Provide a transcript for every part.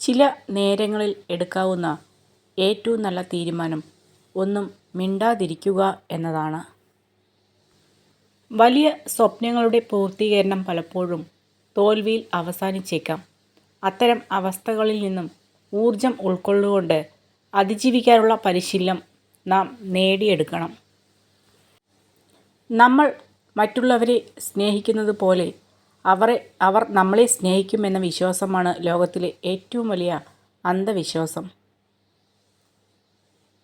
ചില നേരങ്ങളിൽ എടുക്കാവുന്ന ഏറ്റവും നല്ല തീരുമാനം ഒന്നും മിണ്ടാതിരിക്കുക എന്നതാണ്. വലിയ സ്വപ്നങ്ങളുടെ പൂർത്തീകരണം പലപ്പോഴും തോൽവിയിൽ അവസാനിച്ചേക്കാം. അത്തരം അവസ്ഥകളിൽ നിന്നും ഊർജം ഉൾക്കൊണ്ടുകൊണ്ട് അതിജീവിക്കാനുള്ള പരിശീലനം നാം നേടിയെടുക്കണം. നമ്മൾ മറ്റുള്ളവരെ സ്നേഹിക്കുന്നത് പോലെ അവർ നമ്മളെ സ്നേഹിക്കുമെന്ന വിശ്വാസമാണ് ലോകത്തിലെ ഏറ്റവും വലിയ അന്ധവിശ്വാസം.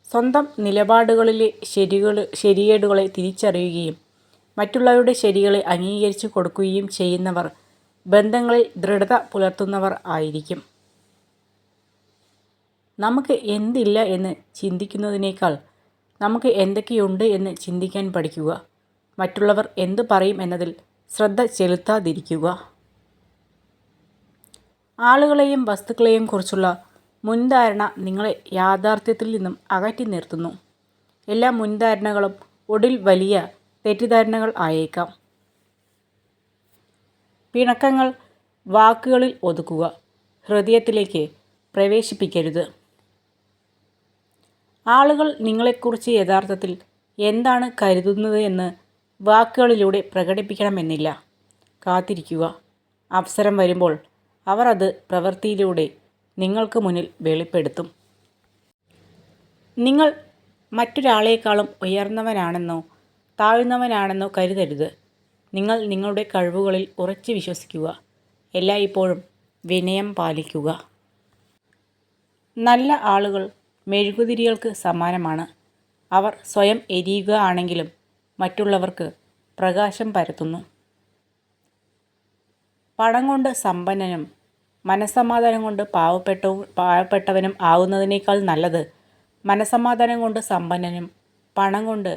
സ്വന്തം നിലപാടുകളിലെ ശരികേടുകളെ തിരിച്ചറിയുകയും മറ്റുള്ളവരുടെ ശരികളെ അംഗീകരിച്ചു കൊടുക്കുകയും ചെയ്യുന്നവർ ബന്ധങ്ങളിൽ ദൃഢത പുലർത്തുന്നവർ ആയിരിക്കും. നമുക്ക് എന്തില്ല എന്ന് ചിന്തിക്കുന്നതിനേക്കാൾ നമുക്ക് എന്തൊക്കെയുണ്ട് എന്ന് ചിന്തിക്കാൻ പഠിക്കുക. മറ്റുള്ളവർ എന്തു പറയും എന്നതിൽ ശ്രദ്ധ ചെലുത്താതിരിക്കുക. ആളുകളെയും വസ്തുക്കളെയും കുറിച്ചുള്ള മുൻധാരണ നിങ്ങളെ യാഥാർത്ഥ്യത്തിൽ നിന്നും അകറ്റി നിർത്തുന്നു. എല്ലാ മുൻധാരണകളും ഒടുവിൽ വലിയ തെറ്റിദ്ധാരണകൾ ആയേക്കാം. പിണക്കങ്ങൾ വാക്കുകളിൽ ഒതുക്കുക, ഹൃദയത്തിലേക്ക് പ്രവേശിപ്പിക്കരുത്. ആളുകൾ നിങ്ങളെക്കുറിച്ച് യഥാർത്ഥത്തിൽ എന്താണ് കരുതുന്നത് എന്ന് വാക്കുകളിലൂടെ പ്രകടിപ്പിക്കണമെന്നില്ല. കാത്തിരിക്കുക. അവസരം വരുമ്പോൾ അവർ അത് പ്രവൃത്തിയിലൂടെ നിങ്ങൾക്ക് മുന്നിൽ വെളിപ്പെടുത്തും. നിങ്ങൾ മറ്റൊരാളെക്കാളും ഉയർന്നവനാണെന്നോ താഴ്ന്നവനാണെന്നോ കരുതരുത്. നിങ്ങൾ നിങ്ങളുടെ കഴിവുകളിൽ ഉറച്ചു വിശ്വസിക്കുക. എല്ലായ്പ്പോഴും വിനയം പാലിക്കുക. നല്ല ആളുകൾ മെഴുകുതിരികൾക്ക് സമാനമാണ്. അവർ സ്വയം എരിയുകയാണെങ്കിലും മറ്റുള്ളവർക്ക് പ്രകാശം പരത്തുന്നു. പണം കൊണ്ട് സമ്പന്നനും മനസ്സമാധാനം കൊണ്ട് പാവപ്പെട്ടവനും ആകുന്നതിനേക്കാൾ നല്ലത് മനസ്സമാധാനം കൊണ്ട് സമ്പന്നനും പണം കൊണ്ട്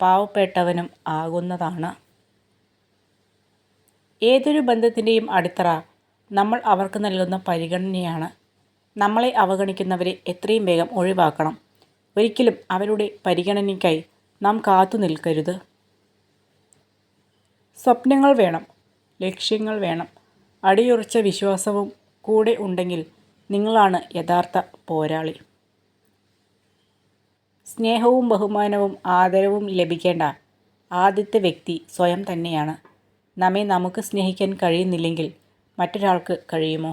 പാവപ്പെട്ടവനും ആകുന്നതാണ്. ഏതൊരു ബന്ധത്തിൻ്റെയും അടിത്തറ നമ്മൾ അവർക്ക് നൽകുന്ന പരിഗണനയാണ്. നമ്മളെ അവഗണിക്കുന്നവരെ എത്രയും വേഗം ഒഴിവാക്കണം. ഒരിക്കലും അവരുടെ പരിഗണനയ്ക്കായി നാം കാത്തു നിൽക്കരുത്. സ്വപ്നങ്ങൾ വേണം, ലക്ഷ്യങ്ങൾ വേണം. അടിയുറച്ച വിശ്വാസവും കൂടെ ഉണ്ടെങ്കിൽ നിങ്ങളാണ് യഥാർത്ഥ പോരാളി. സ്നേഹവും ബഹുമാനവും ആദരവും ലഭിക്കേണ്ട ആദ്യത്തെ വ്യക്തി സ്വയം തന്നെയാണ്. നമ്മെ നമുക്ക് സ്നേഹിക്കാൻ കഴിയുന്നില്ലെങ്കിൽ മറ്റൊരാൾക്ക് കഴിയുമോ?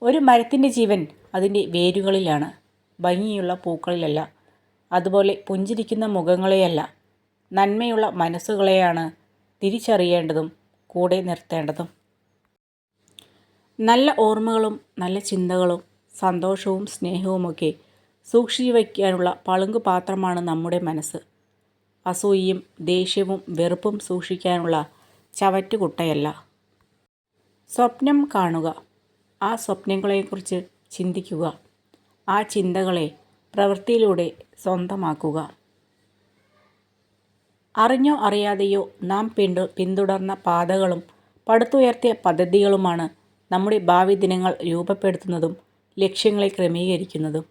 ഒരു മരത്തിൻ്റെ ജീവൻ അതിൻ്റെ വേരുകളിലാണ്, ഭംഗിയുള്ള പൂക്കളിലല്ല. അതുപോലെ പുഞ്ചിരിക്കുന്ന മുഖങ്ങളെയല്ല, നന്മയുള്ള മനസ്സുകളെയാണ് തിരിച്ചറിയേണ്ടതും കൂടെ നിർത്തേണ്ടതും. നല്ല ഓർമ്മകളും നല്ല ചിന്തകളും സന്തോഷവും സ്നേഹവുമൊക്കെ സൂക്ഷിച്ചു വയ്ക്കാനുള്ള പളുങ്ക് പാത്രമാണ് നമ്മുടെ മനസ്സ്. അസൂയയും ദേഷ്യവും വെറുപ്പും സൂക്ഷിക്കാനുള്ള ചവറ്റുകുട്ടയല്ല. സ്വപ്നം കാണുക, ആ സ്വപ്നങ്ങളെക്കുറിച്ച് ചിന്തിക്കുക, ആ ചിന്തകളെ പ്രവൃത്തിയിലൂടെ സ്വന്തമാക്കുക. അറിഞ്ഞോ അറിയാതെയോ നാം പിന്തുടർന്ന പാതകളും പടുത്തുയർത്തിയ പദ്ധതികളുമാണ് നമ്മുടെ ഭാവി ദിനങ്ങൾ രൂപപ്പെടുത്തുന്നതും ലക്ഷ്യങ്ങളെ ക്രമീകരിക്കുന്നതും.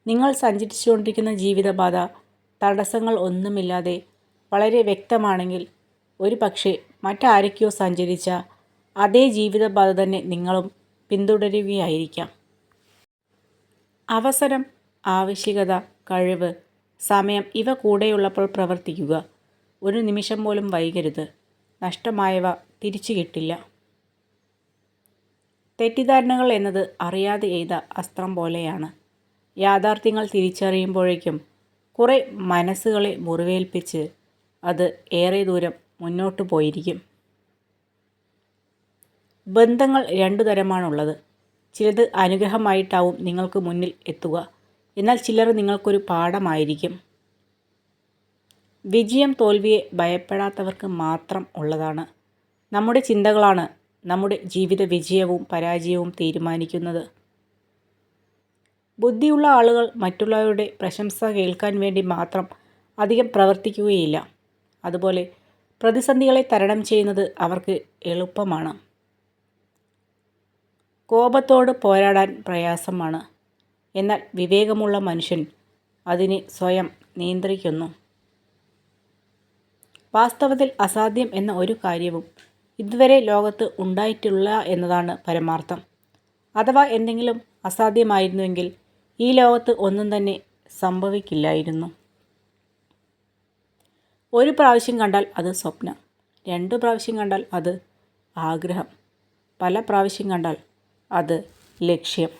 നിങ്ങൾ സഞ്ചരിച്ചുകൊണ്ടിരിക്കുന്ന ജീവിതപാത തടസ്സങ്ങൾ ഒന്നുമില്ലാതെ വളരെ വ്യക്തമാണെങ്കിൽ ഒരു പക്ഷേ മറ്റാരൊക്കെയോ സഞ്ചരിച്ച അതേ ജീവിതപാത തന്നെ നിങ്ങളും പിന്തുടരുകയായിരിക്കാം. അവസരം, ആവശ്യകത, കഴിവ്, സമയം ഇവ കൂടെയുള്ളപ്പോൾ പ്രവർത്തിക്കുക. ഒരു നിമിഷം പോലും വൈകരുത്. നഷ്ടമായവ തിരിച്ചു കിട്ടില്ല. തെറ്റിദ്ധാരണകൾ എന്നത് അറിയാതെ എയ്ത അസ്ത്രം പോലെയാണ്. യാഥാർത്ഥ്യങ്ങൾ തിരിച്ചറിയുമ്പോഴേക്കും കുറേ മനസ്സുകളെ മുറിവേൽപ്പിച്ച് അത് ഏറെ ദൂരം മുന്നോട്ട് പോയിരിക്കും. ബന്ധങ്ങൾ രണ്ടു തരമാണുള്ളത്. ചിലത് അനുഗ്രഹമായിട്ടാവും നിങ്ങൾക്ക് മുന്നിൽ എത്തുക, എന്നാൽ ചിലർ നിങ്ങൾക്കൊരു പാഠമായിരിക്കും. വിജയം തോൽവിയെ ഭയപ്പെടാത്തവർക്ക് മാത്രം ഉള്ളതാണ്. നമ്മുടെ ചിന്തകളാണ് നമ്മുടെ ജീവിത വിജയവും പരാജയവും തീരുമാനിക്കുന്നത്. ബുദ്ധിയുള്ള ആളുകൾ മറ്റുള്ളവരുടെ പ്രശംസ കേൾക്കാൻ വേണ്ടി മാത്രം അധികം പ്രവർത്തിക്കുകയില്ല. അതുപോലെ പ്രതിസന്ധികളെ തരണം ചെയ്യുന്നത് അവർക്ക് എളുപ്പമാണ്. കോപത്തോട് പോരാടാൻ പ്രയാസമാണ്, എന്നാൽ വിവേകമുള്ള മനുഷ്യൻ അതിനെ സ്വയം നിയന്ത്രിക്കുന്നു. വാസ്തവത്തിൽ അസാധ്യം എന്ന ഒരു കാര്യവും ഇതുവരെ ലോകത്ത് ഉണ്ടായിട്ടില്ല എന്നതാണ് പരമാർത്ഥം. അഥവാ എന്തെങ്കിലും അസാധ്യമായിരുന്നുവെങ്കിൽ ഈ ലോകത്ത് ഒന്നും തന്നെ സംഭവിക്കില്ലായിരുന്നു. ഒരു പ്രാവശ്യം കണ്ടാൽ അത് സ്വപ്നം, 2 പ്രാവശ്യം കണ്ടാൽ അത് ആഗ്രഹം, പല പ്രാവശ്യം കണ്ടാൽ അത് ലക്ഷ്യം.